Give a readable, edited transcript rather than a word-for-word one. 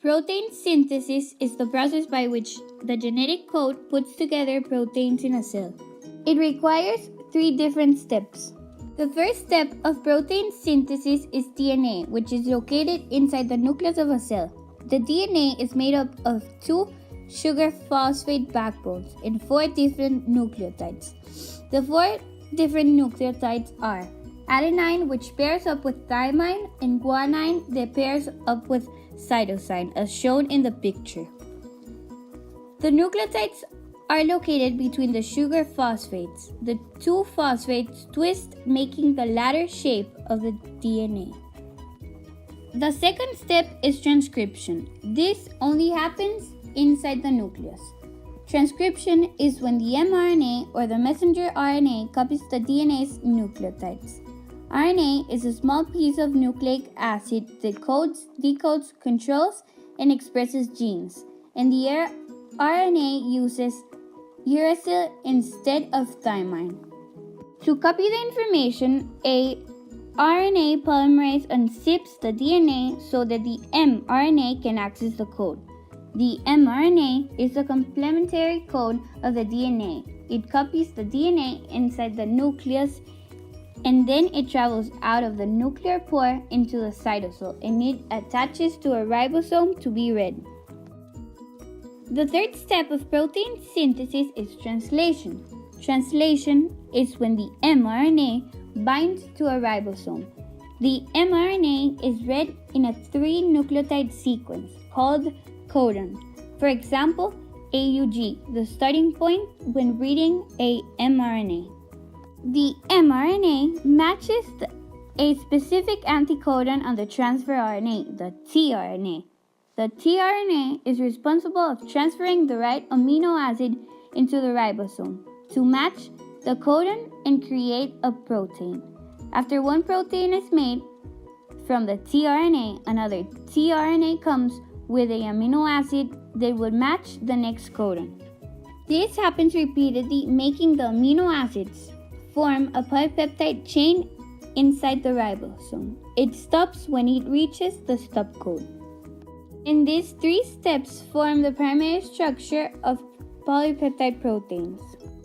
Protein synthesis is the process by which the genetic code puts together proteins in a cell. It requires 3 different steps. The first step of protein synthesis is DNA, which is located inside the nucleus of a cell. The DNA is made up of 2 sugar phosphate backbones and 4 different nucleotides. The 4 different nucleotides are adenine, which pairs up with thymine, and guanine that pairs up with cytosine, as shown in the picture. The nucleotides are located between the sugar phosphates. The 2 phosphates twist, making the ladder shape of the DNA. The second step is transcription. This only happens inside the nucleus. Transcription is when the mRNA or the messenger RNA copies the DNA's nucleotides. RNA is a small piece of nucleic acid that codes, decodes, controls, and expresses genes, and the RNA uses uracil instead of thymine. To copy the information, a RNA polymerase unzips the DNA so that the mRNA can access the code. The mRNA is the complementary code of the DNA. It copies the DNA inside the nucleus, and then it travels out of the nuclear pore into the cytosol, and it attaches to a ribosome to be read. The third step of protein synthesis is translation. Translation is when the mRNA binds to a ribosome. The mRNA is read in a 3-nucleotide sequence called codon. For example, AUG, the starting point when reading a mRNA. The mRNA matches a specific anticodon on the transfer RNA, the tRNA. The tRNA is responsible for transferring the right amino acid into the ribosome to match the codon and create a protein. After one protein is made from the tRNA, another tRNA comes with an amino acid that would match the next codon. This happens repeatedly, making the amino acids form a polypeptide chain inside the ribosome. It stops when it reaches the stop code. And these 3 steps form the primary structure of polypeptide proteins.